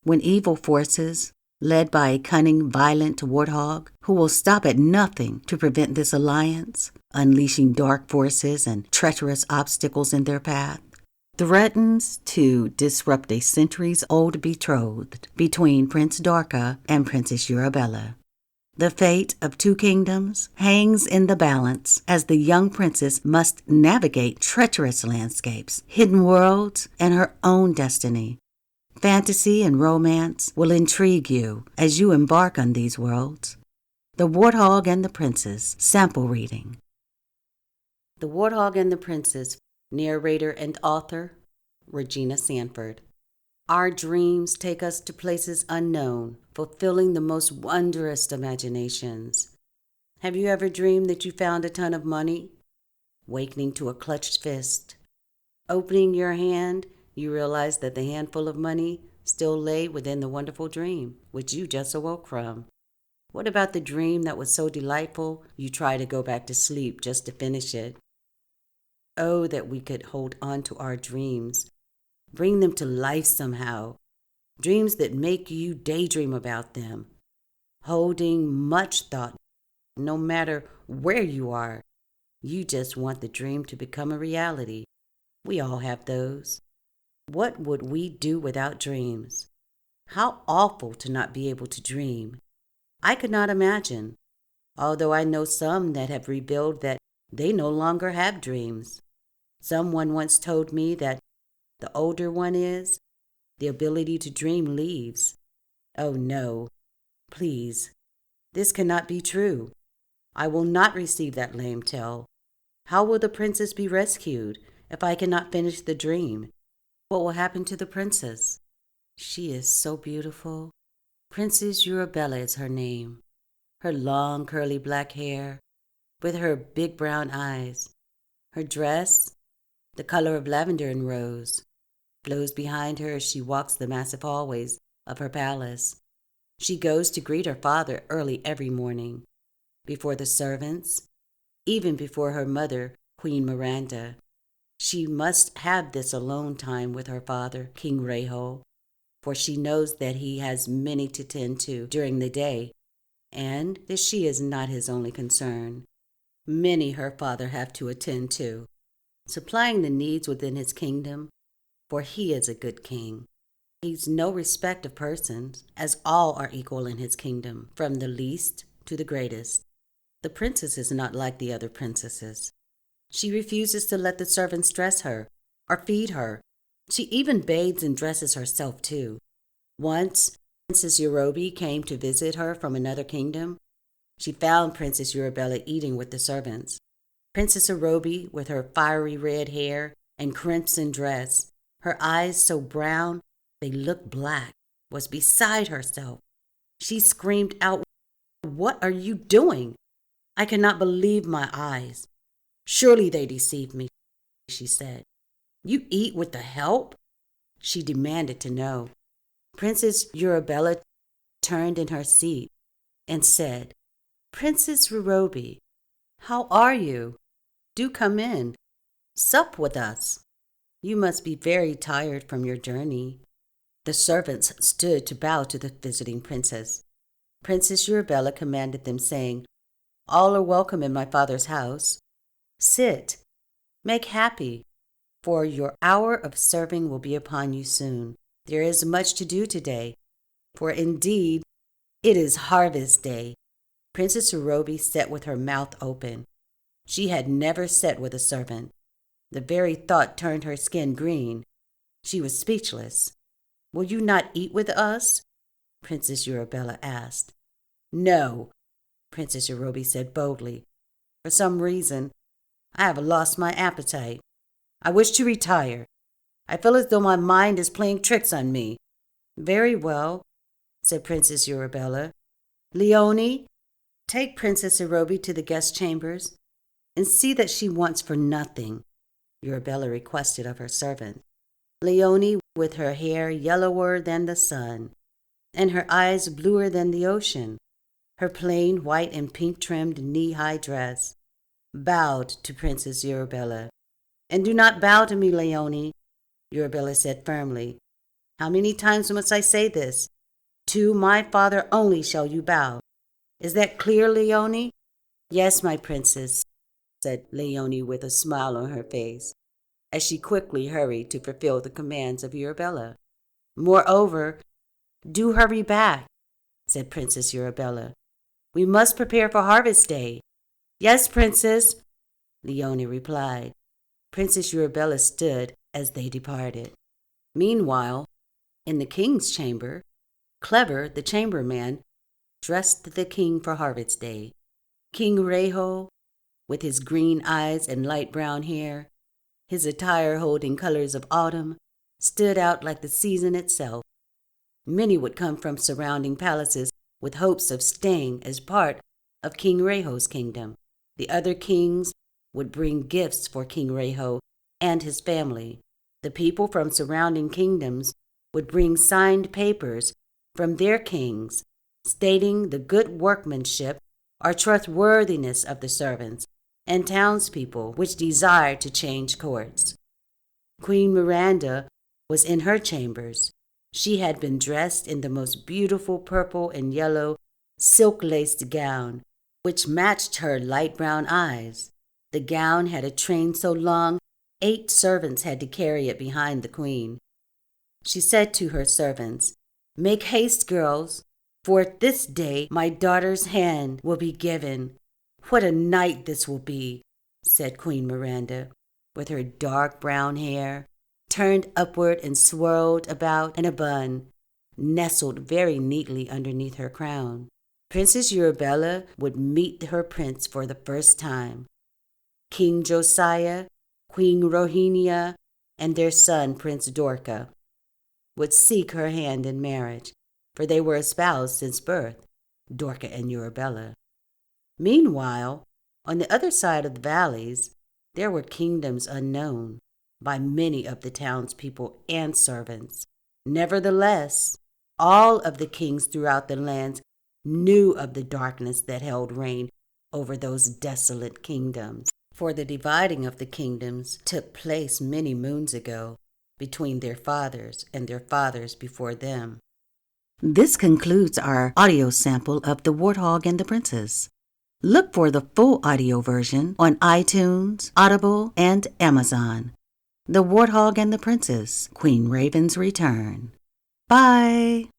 When evil forces, led by a cunning, violent warthog who will stop at nothing to prevent this alliance, unleashing dark forces and treacherous obstacles in their path, threatens to disrupt a centuries-old betrothed between Prince Darka and Princess Urabella. The fate of two kingdoms hangs in the balance as the young princess must navigate treacherous landscapes, hidden worlds, and her own destiny. Fantasy and romance will intrigue you as you embark on these worlds. The Warthog and the Princess Sample Reading. The Warthog and the Princess, narrator and author, Regina Sanford. Our dreams take us to places unknown, fulfilling the most wondrous imaginations. Have you ever dreamed that you found a ton of money? Wakening to a clutched fist. Opening your hand, you realize that the handful of money still lay within the wonderful dream, which you just awoke from. What about the dream that was so delightful you try to go back to sleep just to finish it? Oh, that we could hold on to our dreams. Bring them to life somehow. Dreams that make you daydream about them. Holding much thought, no matter where you are. You just want the dream to become a reality. We all have those. What would we do without dreams? How awful to not be able to dream. I could not imagine, although I know some that have revealed that they no longer have dreams. Someone once told me that the older one is, the ability to dream leaves. Oh no, please, this cannot be true. I will not receive that lame tale. How will the princess be rescued if I cannot finish the dream? What will happen to the princess? She is so beautiful. Princess Urabella is her name. Her long curly black hair, with her big brown eyes. Her dress, the color of lavender and rose, flows behind her as she walks the massive hallways of her palace. She goes to greet her father early every morning, before the servants, even before her mother, Queen Miranda. She must have this alone time with her father, King Reho, for she knows that he has many to tend to during the day, and that she is not his only concern. Many her father have to attend to, supplying the needs within his kingdom, for he is a good king. He's no respect of persons, as all are equal in his kingdom, from the least to the greatest. The princess is not like the other princesses. She refuses to let the servants dress her or feed her. She even bathes and dresses herself too. Once, Princess Urobi came to visit her from another kingdom. She found Princess Urabella eating with the servants. Princess Urobi, with her fiery red hair and crimson dress, her eyes so brown they looked black, was beside herself. She screamed out, "What are you doing? I cannot believe my eyes. Surely they deceived me," she said. "You eat with the help?" she demanded to know. Princess Urabella turned in her seat and said, "Princess Urobi, how are you? Do come in. Sup with us. You must be very tired from your journey." The servants stood to bow to the visiting princess. Princess Urabella commanded them, saying, "All are welcome in my father's house. Sit, make happy, for your hour of serving will be upon you soon. There is much to do today, for indeed it is harvest day." Princess Urobi sat with her mouth open. She had never sat with a servant. The very thought turned her skin green. She was speechless. "Will you not eat with us?" Princess Urabella asked. "No," Princess Urobi said boldly. "For some reason, I have lost my appetite. I wish to retire. I feel as though my mind is playing tricks on me." "Very well," said Princess Urabella. "Leonie, take Princess Urobi to the guest chambers and see that she wants for nothing," Urabella requested of her servant. Leonie, with her hair yellower than the sun, and her eyes bluer than the ocean, her plain white and pink-trimmed knee-high dress, bowed to Princess Urabella. "And do not bow to me, Leonie," Urabella said firmly. How many times must I say this? To my father only shall you bow. Is that clear, Leone? Yes, my princess, said Leone with a smile on her face, as she quickly hurried to fulfill the commands of Arabella. Moreover, do hurry back, said Princess Arabella. We must prepare for Harvest Day. Yes, Princess, Leone replied. Princess Arabella stood as they departed. Meanwhile, in the king's chamber, Clever, the chamberman, dressed the king for Harvest Day. King Reho, with his green eyes and light brown hair, his attire holding colors of autumn, stood out like the season itself. Many would come from surrounding palaces with hopes of staying as part of King Reho's kingdom. The other kings would bring gifts for King Reho and his family. The people from surrounding kingdoms would bring signed papers from their kings stating the good workmanship or trustworthiness of the servants and townspeople which desired to change courts. Queen Miranda was in her chambers. She had been dressed in the most beautiful purple and yellow silk-laced gown, which matched her light brown eyes. The gown had a train so long 8 servants had to carry it behind the queen. She said to her servants, "Make haste, girls, for this day my daughter's hand will be given. What a night this will be," said Queen Miranda, with her dark brown hair turned upward and swirled about in a bun, nestled very neatly underneath her crown. Princess Arabella would meet her prince for the first time. King Josiah, Queen Rohenia, and their son Prince Dorka would seek her hand in marriage, for they were espoused since birth, Dorka and Arabella. Meanwhile, on the other side of the valleys, there were kingdoms unknown by many of the townspeople and servants. Nevertheless, all of the kings throughout the lands knew of the darkness that held reign over those desolate kingdoms, for the dividing of the kingdoms took place many moons ago between their fathers and their fathers before them. This concludes our audio sample of The Warthog and the Princess. Look for the full audio version on iTunes, Audible, and Amazon. The Warthog and the Princess, Queen Raven's Return. Bye!